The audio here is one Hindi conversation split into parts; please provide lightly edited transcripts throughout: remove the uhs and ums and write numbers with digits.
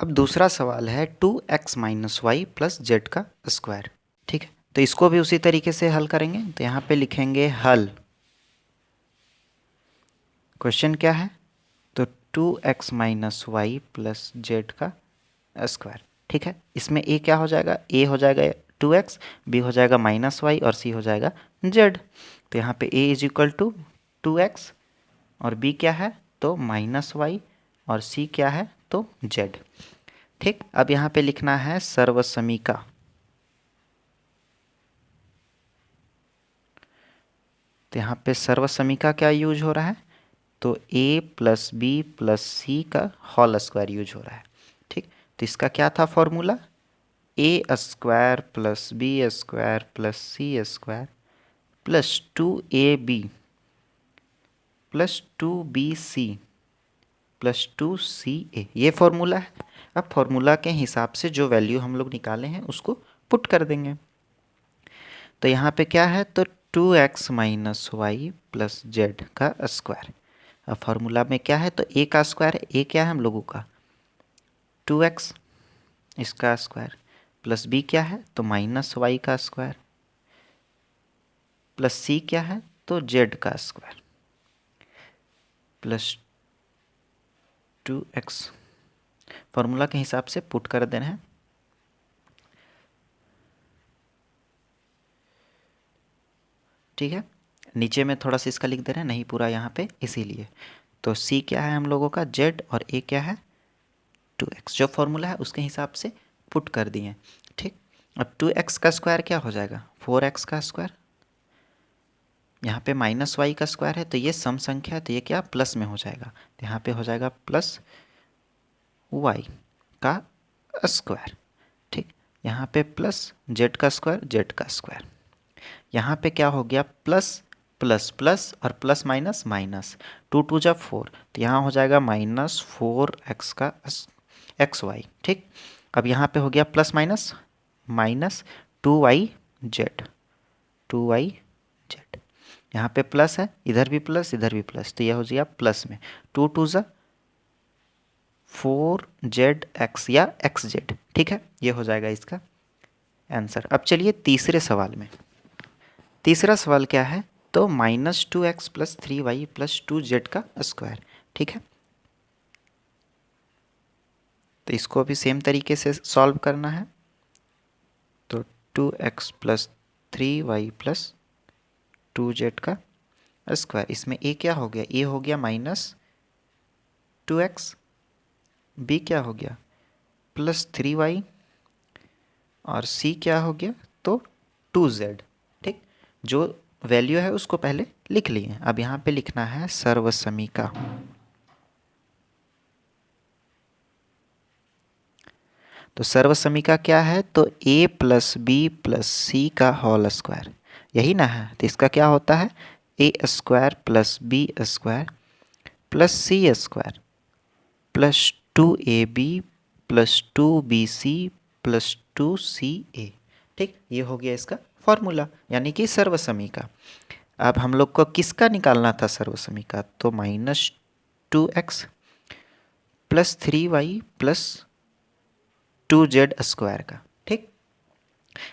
अब दूसरा सवाल है 2x minus y plus z का स्क्वायर। ठीक है, तो इसको भी उसी तरीके से हल करेंगे। तो यहाँ पे लिखेंगे हल। क्वेश्चन क्या है? तो 2x minus y plus z का स्क्वायर। ठीक है, इसमें a क्या हो जाएगा? a हो जाएगा 2x, b हो जाएगा माइनस वाई और c हो जाएगा z। तो यहाँ पे a is equal to 2x और b क्या है? तो माइनस वाई और c क्या है? तो z। ठीक, अब यहाँ पे लिखना है सर्वसमीका। तो यहाँ पे सर्वसमीका क्या यूज हो रहा है? तो a plus B plus C का होल स्क्वायर यूज हो रहा है। ठीक, तो इसका क्या था formula? A square plus B square plus C square plus 2ab plus 2bc plus 2ca, ये फॉर्मूला है। अब फॉर्मूला के हिसाब से जो वैल्यू हम लोग निकाले हैं उसको पुट कर देंगे। तो यहाँ पे क्या है? तो 2x minus y plus z का स्क्वायर। अब फार्मूला में क्या है? तो a का स्क्वायर है। a क्या है हम लोगों का? 2x, इसका स्क्वायर प्लस b क्या है? तो माइनस वाई का स्क्वायर प्लस c क्या है? तो z का स्क्वायर प्लस 2x। फार्मूला के हिसाब से पुट कर देना है। ठीक है, नीचे में थोड़ा सा इसका लिख दे रहे हैं, नहीं पूरा यहाँ पे, इसीलिए। तो c क्या है हम लोगों का? z और a क्या है? 2x। जो फॉर्मूला है उसके हिसाब से पुट कर दिए। ठीक, अब 2x का स्क्वायर क्या हो जाएगा? 4x का स्क्वायर। यहाँ पे माइनस वाई का स्क्वायर है तो ये सम संख्या है, तो ये क्या प्लस में हो जाएगा? तो यहाँ पे हो जाएगा प्लस वाई का स्क्वायर। ठीक, यहाँ पे प्लस जेड का स्क्वायर, जेड का स्क्वायर। यहाँ पे क्या हो गया? प्लस प्लस प्लस और प्लस माइनस माइनस, 2 2 जा 4, तो यहाँ हो जाएगा माइनस 4x का एक्स वाई। ठीक, अब यहाँ पे हो गया plus minus minus 2y Z, 2y Z. यहाँ पे प्लस है, इधर भी प्लस इधर भी प्लस, तो यह हो गया प्लस में 2 2 जा 4zx या xz। ठीक है, ये हो जाएगा इसका आंसर। अब चलिए तीसरे सवाल में। तीसरा सवाल क्या है? तो minus 2x plus 3y plus 2z का स्क्वायर। ठीक है, तो इसको भी सेम तरीके से सॉल्व करना है। तो 2x plus 3y plus 2z का स्क्वायर। इसमें a क्या हो गया? a हो गया माइनस 2x, b क्या हो गया? प्लस 3y और c क्या हो गया? तो 2z। ठीक, जो वैल्यू है उसको पहले लिख लिए। अब यहाँ पे लिखना है सर्वसमीका। तो सर्वसमीका क्या है? तो a plus B plus C का होल स्क्वायर, यही ना है। तो इसका क्या होता है? A square plus B square plus C square plus 2ab plus 2bc plus 2ca। ठीक, ये हो गया इसका फॉर्मूला, यानी कि सर्वसमीका। अब हम लोग को किसका निकालना था सर्वसमीका? तो minus 2x plus 3y plus 2z square का। ठीक,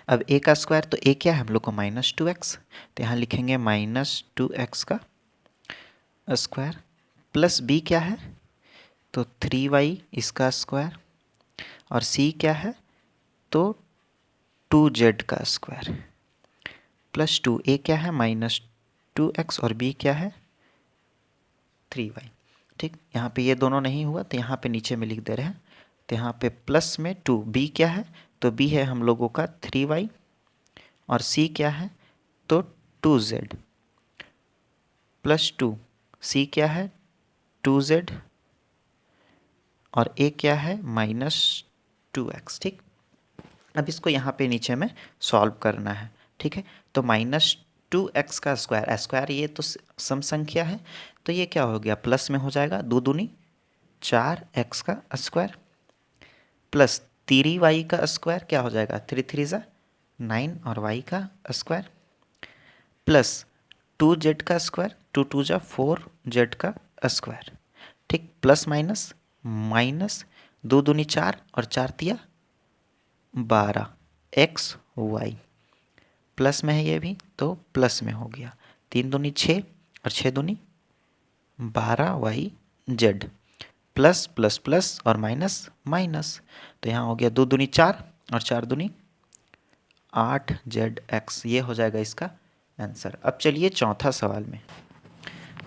अब a का स्क्वायर, तो a क्या है हम लोग को? माइनस 2x, तो यहाँ लिखेंगे माइनस 2x का स्क्वायर प्लस b क्या है? तो 3y इसका स्क्वायर और c क्या है? तो 2z का स्क्वायर प्लस 2a क्या है? माइनस 2x और b क्या है? 3y। ठीक, यहाँ पे ये दोनों नहीं हुआ तो यहाँ पे नीचे में लिख दे रहे हैं। तो यहाँ पे प्लस में 2, b क्या है? तो b है हम लोगों का 3y और c क्या है? तो 2z प्लस 2, c क्या है? 2z और a क्या है? Minus 2x। ठीक, अब इसको यहाँ पे नीचे में सॉल्व करना है। ठीक है, तो माइनस 2x का स्क्वायर, स्क्वायर ये तो सम संख्या है, तो ये क्या हो गया? प्लस में हो जाएगा, 2 दूनी 4x का स्क्वायर प्लस 3y का स्क्वायर क्या हो जाएगा? 3 3 जा 9 और y का स्क्वायर प्लस 2z का स्क्वायर, 2 2 जा 4z का स्क्वायर। ठीक, प्लस माइनस माइनस 2 दूनी 4 और 4 तिया 12 एक्स वाई, प्लस में है ये भी तो प्लस में हो गया। 3 दूनी 6 और 6 दूनी 12 y z, plus plus plus और माइनस माइनस, तो यहाँ हो गया 2 दूनी 4 और 4 दूनी 8 जेड एक्स। ये हो जाएगा इसका आंसर। अब चलिए चौथा सवाल में।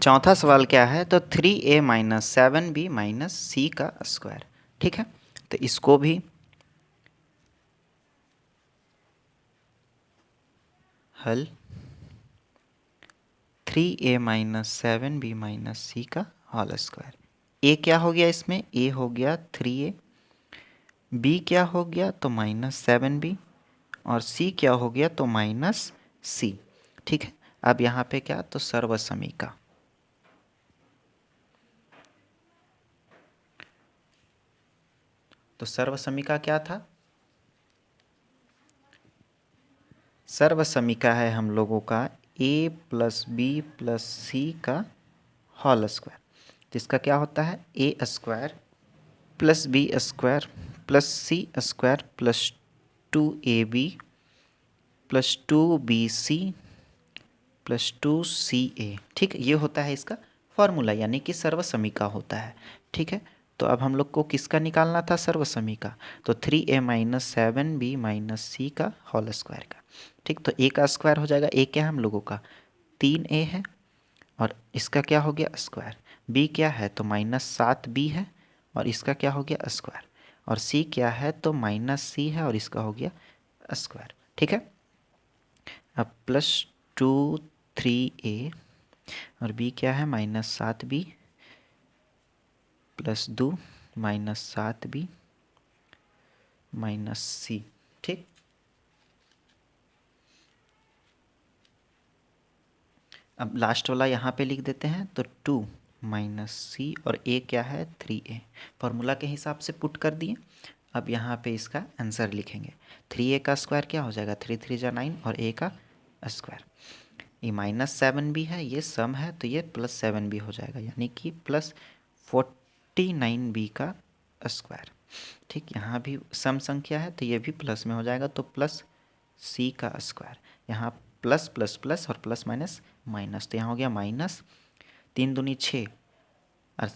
चौथा सवाल क्या है, तो 3a माइनस 7b माइनस सी का स्क्वायर। ठीक है, तो इसको भी हल 3a माइनस 7b माइनस सी का होल स्क्वायर। ए क्या हो गया इसमें, ए हो गया 3a, बी क्या हो गया तो माइनस 7b, और सी क्या हो गया तो माइनस सी। ठीक है, अब यहाँ पे क्या, तो सर्वसमीका। तो सर्वसमीका क्या था, सर्वसमीका है हम लोगों का a plus B plus C का होल स्क्वायर, जिसका क्या होता है A square plus B square plus C square plus 2ab plus 2bc plus 2ca। ठीक, ये होता है इसका फॉर्मूला, यानी कि सर्वसमीका होता है। ठीक है, तो अब हम लोग को किसका निकालना था, सर्वसमीका। तो 3a माइनस 7b माइनस सी का होल स्क्वायर का। ठीक, तो a का स्क्वायर हो जाएगा, a क्या है हम लोगों का 3a है, और इसका क्या हो गया स्क्वायर। b क्या है तो माइनस 7b है, और इसका क्या हो गया स्क्वायर। और c क्या है तो माइनस c है, और इसका हो गया स्क्वायर। ठीक है, अब प्लस 2 3a, और b क्या है minus 7b plus 2 minus 7b minus c। ठीक, अब लास्ट वाला यहाँ पे लिख देते हैं, तो 2 माइनस सी और a क्या है 3a, फॉर्मूला के हिसाब से पुट कर दिए। अब यहाँ पे इसका आंसर लिखेंगे। 3a का स्क्वायर क्या हो जाएगा, 3 3 जा 9, और a का स्क्वायर, ये माइनस 7 भी है, ये सम है तो ये प्लस 7 भी हो जाएगा, यानी कि प्लस 49b का स्क्वायर। ठीक, यहाँ भी सम संख्या है तो ये भी प्लस में हो जाएगा, तो प्लस c का स्क्वायर। यहाँ प्लस प्लस प्लस और प्लस माइनस माइनस, तो यहाँ हो गया माइनस 3 दूनी 6 और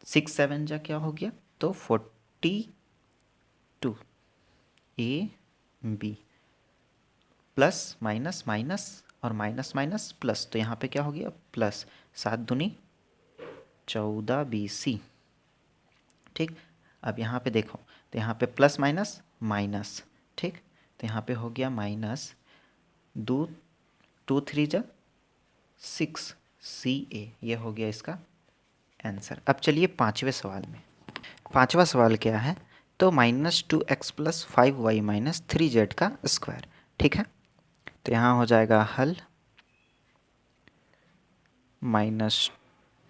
6 7 जा क्या हो गया तो 42 a b plus minus minus और माइनस माइनस प्लस, तो यहाँ पे क्या हो गया प्लस 7 दूनी 14bc। ठीक, अब यहाँ पे देखो, तो यहाँ पे प्लस माइनस माइनस। ठीक, तो यहाँ पे हो गया माइनस 2 2 3 जा 6 ca, ये हो गया इसका आंसर। अब चलिए पांचवें सवाल में। पांचवा सवाल क्या है, तो minus 2x plus 5y minus 3z का स्क्वायर। ठीक है, तो यहाँ हो जाएगा हल minus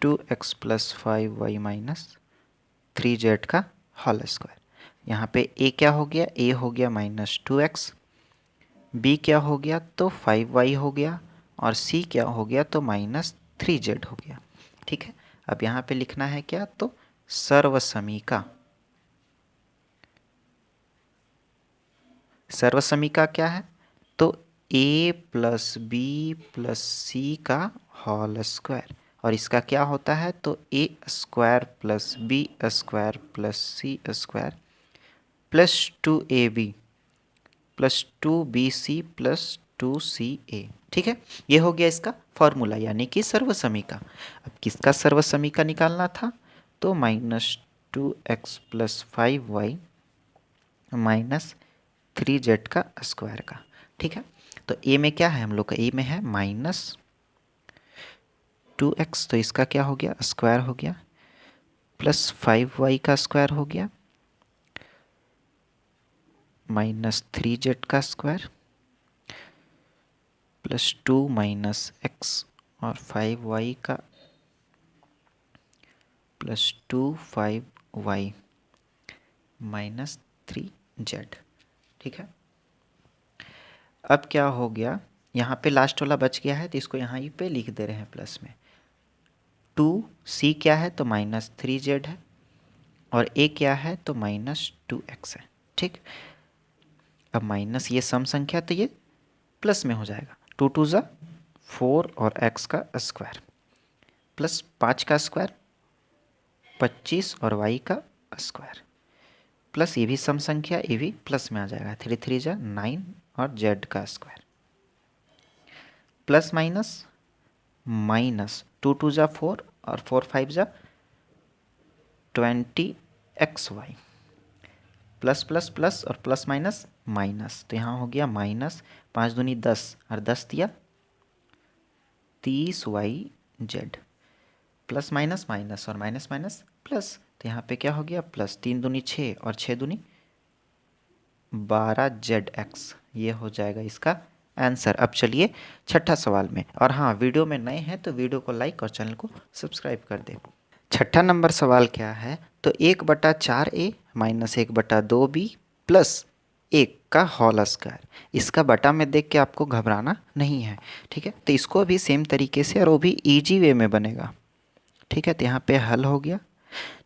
2x plus 5y minus 3z का होल स्क्वायर। यहाँ पे a क्या हो गया, a हो गया माइनस 2x, b क्या हो गया तो 5y हो गया, और c क्या हो गया तो माइनस 3z हो गया। ठीक है, अब यहाँ पे लिखना है क्या, तो सर्वसमीका। सर्वसमीका क्या है, तो a plus B plus C का होल स्क्वायर, और इसका क्या होता है तो a square plus B square plus C square plus 2ab plus 2bc plus 2ca। ठीक है, ये हो गया इसका फॉर्मूला, यानी कि सर्वसमीका। अब किसका सर्वसमीका निकालना था, तो minus 2x plus 5y minus 3z का स्क्वायर का। ठीक है, तो a में क्या है हम लोग का, a में है माइनस 2x, तो इसका क्या हो गया स्क्वायर हो गया, प्लस 5y का स्क्वायर हो गया माइनस 3z का स्क्वायर प्लस 2 माइनस x और 5y का प्लस 5y माइनस 3z। ठीक है, अब क्या हो गया, यहाँ पे लास्ट वाला बच गया है तो इसको यहाँ पे लिख दे रहे हैं प्लस में। 2c क्या है तो माइनस 3z है, और ए क्या है तो -2x है। ठीक, अब माइनस ये सम संख्या तो ये प्लस में हो जाएगा। 2 2 ज़ा 4 और x का स्क्वायर प्लस 5 का स्क्वायर 25 और y का स्क्वायर प्लस ये भी सम संख्या, ये भी प्लस में आ जाएगा। 3 3 ज़ा 9 और z का स्क्वायर प्लस माइनस माइनस 2 2 ज़ा 4 और 4 5 ज़ा 20xy प्लस प्लस प्लस और प्लस माइनस माइनस, तो यहाँ हो गया माइनस 5 दूनी 10 और 10 दिया 30yz प्लस माइनस माइनस और माइनस माइनस प्लस, तो यहाँ पे क्या हो गया प्लस 3 दूनी 6 और 6 दूनी 12zx। ये हो जाएगा इसका आंसर। अब चलिए छठा सवाल में, और हाँ वीडियो में नए हैं तो वीडियो को लाइक और चैनल को सब्सक्राइब कर दें। छठा नंबर सवाल क्या है तो 1/4a माइनस 1/2b प्लस 1 का होल स्क्वायर। इसका बटा में देख के आपको घबराना नहीं है, ठीक है। तो इसको भी सेम तरीके से और वो भी इजी वे में बनेगा, ठीक है। तो यहाँ पे हल हो गया,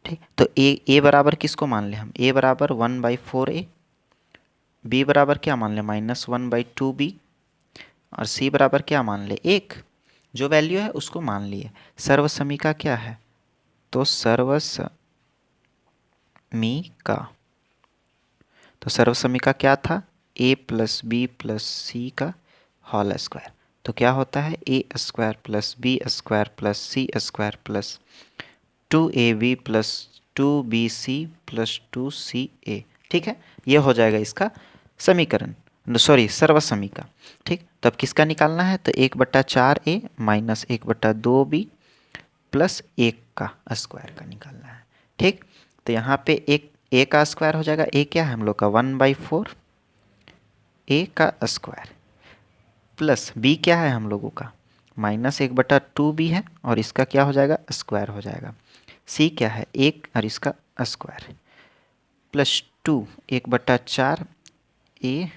ठीक। तो ए बराबर किसको मान लें हम, ए बराबर 1/4a, बी बराबर क्या मान लें -1/2b और सी बराबर क्या मान ले 1। जो वैल्यू है उसको मान लिए। सर्वसमीका क्या है तो सर्वसमीका क्या था a + b + c का होल स्क्वायर। तो क्या होता है a² + b² + c² plus 2ab + 2bc + 2ca, ठीक है। ये हो जाएगा इसका समीकरण, सॉरी सर्वसमीका, ठीक। तो अब किसका निकालना है तो 1/4a माइनस 1/2b प्लस 1 का स्क्वायर का निकालना है, ठीक। तो यहाँ पे एक a का स्क्वायर हो जाएगा, a क्या है हम लोग का 1/4 a का स्क्वायर प्लस b क्या है हम लोगों का -1/2b है और इसका क्या हो जाएगा स्क्वायर हो जाएगा। c क्या है 1 और इसका स्क्वायर प्लस 2 1/4 a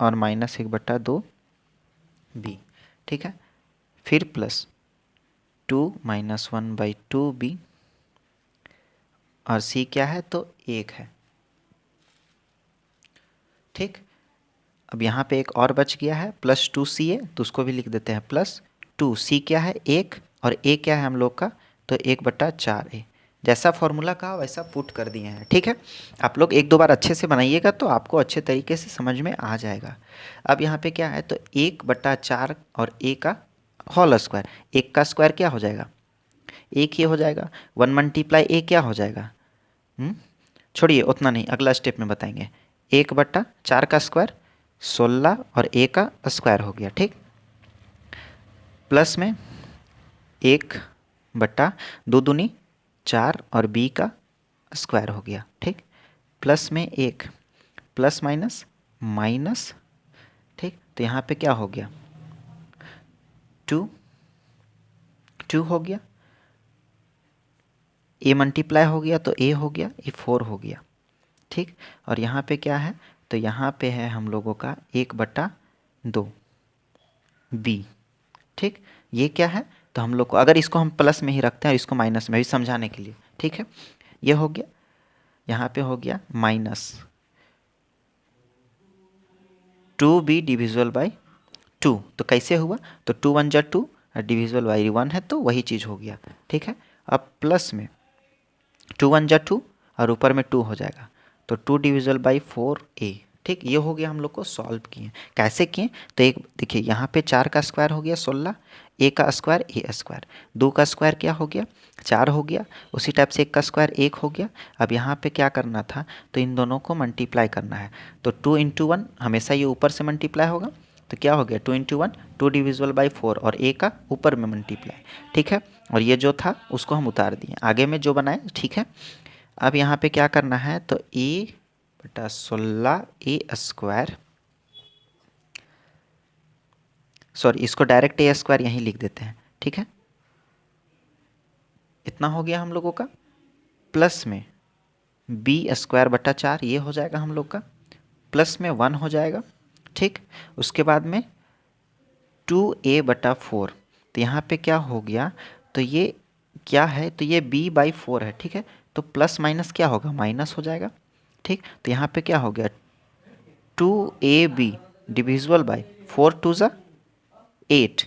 और -1/2b, ठीक है। फिर प्लस 2 - 1/2b और c क्या है तो 1 है, ठीक। अब यहाँ पे एक और बच गया है +2ca, तो उसको भी लिख देते हैं +2। c क्या है 1 और a क्या है हम लोग का तो 1/4a। जैसा फॉर्मूला कहा वैसा पुट कर दिए हैं, ठीक है। आप लोग एक दो बार अच्छे से बनाइएगा तो आपको अच्छे तरीके से समझ में आ जाएगा। अब यहाँ पे क्या है तो 1/4 और a का होल स्क्वायर, 1 का स्क्वायर क्या हो जाएगा 1 ही हो जाएगा। 1 × a क्या हो जाएगा, छोड़िए उतना नहीं, अगला स्टेप में बताएंगे। 1/4 का स्क्वायर 16 और a का स्क्वायर हो गया, ठीक। प्लस में 1/2 दूनी 4 और b का स्क्वायर हो गया, ठीक। प्लस में 1 प्लस माइनस माइनस, ठीक। तो यहाँ पे क्या हो गया 2 हो गया, a मल्टीप्लाई हो गया तो a हो गया, ये 4 हो गया, ठीक। और यहाँ पे क्या है तो यहाँ पे है हम लोगों का 1/2 b, ठीक। ये क्या है तो हम लोग को अगर इसको हम प्लस में ही रखते हैं और इसको माइनस में भी समझाने के लिए, ठीक है। ये हो गया, यहाँ पे हो गया -2b डिविजिबल बाई 2। तो कैसे हुआ तो 2 1 = 2 और डिविजिबल बाई 1 है तो वही चीज़ हो गया, ठीक है। अब प्लस में 2 1 = 2 और ऊपर में 2 हो जाएगा तो 2 डिविजिबल बाई 4a, ठीक। ये हो गया, हम लोग को सॉल्व किए। कैसे किए तो एक देखिए यहाँ पे 4 का स्क्वायर हो गया 16, a का स्क्वायर a स्क्वायर, 2 का स्क्वायर क्या हो गया 4 हो गया, उसी टाइप से 1 का स्क्वायर 1 हो गया। अब यहाँ पे क्या करना था तो इन दोनों को मल्टीप्लाई करना है। तो 2 × 1 हमेशा ये ऊपर से मल्टीप्लाई होगा, तो क्या हो गया 2 × 1 2 डिविजिबल बाई 4 और a का ऊपर में मल्टीप्लाई, ठीक है। और ये जो था उसको हम उतार दिए, आगे में जो बनाए, ठीक है। अब यहाँ पे क्या करना है तो a/16 a स्क्वायर, सॉरी इसको डायरेक्ट a स्क्वायर यहीं लिख देते हैं, ठीक है। इतना हो गया हम लोगों का, प्लस में b²/4 ये हो जाएगा हम लोग का, प्लस में 1 हो जाएगा, ठीक। उसके बाद में 2a/4, तो यहाँ पे क्या हो गया तो ये क्या है तो ये b/4 है, ठीक है। तो प्लस माइनस क्या होगा, माइनस हो जाएगा। ठीक, तो यहाँ पे क्या हो गया, 2ab डिविजिबल बाय 4 2 ज़ा 8।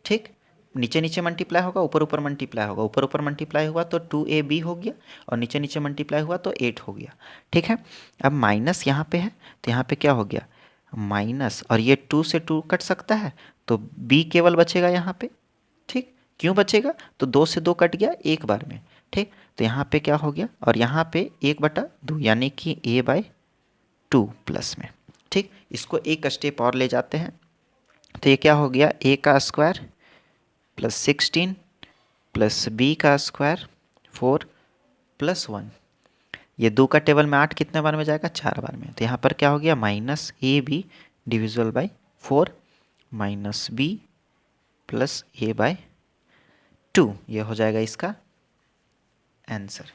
ठीक, नीचे नीचे मल्टीप्लाई होगा, ऊपर ऊपर मल्टीप्लाई होगा, ऊपर ऊपर मल्टीप्लाई हुआ तो 2ab हो गया, और नीचे नीचे मल्टीप्लाई हुआ तो 8 हो गया। ठीक है, अब माइनस यहाँ पे है तो यहाँ पे क्या हो गया, माइनस, और ये 2 से 2 कट सकता है तो b केवल बचेगा यहाँ पे। ठीक, क्यों बचेगा, तो 2 से 2 कट गया एक बार में। ठीक, तो यहाँ पे क्या हो गया, और यहाँ पे 1/2 यानी कि a/2 प्लस में। ठीक, इसको एक स्टेप और ले जाते हैं, तो ये क्या हो गया, a का स्क्वायर प्लस 16 प्लस b का स्क्वायर 4 प्लस 1। ये 2 का टेबल में 8 कितने बार में जाएगा, 4 बार में। तो यहाँ पर क्या हो गया, minus ab divisible by 4 minus b plus a/2, ये हो जाएगा इसका आंसर।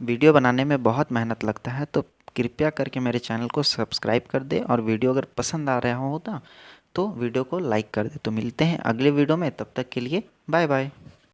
वीडियो बनाने में बहुत मेहनत लगता है, तो कृपया करके मेरे चैनल को सब्सक्राइब कर दे, और वीडियो अगर पसंद आ रहा होता तो वीडियो को लाइक कर दे। तो मिलते हैं अगले वीडियो में, तब तक के लिए बाय बाय।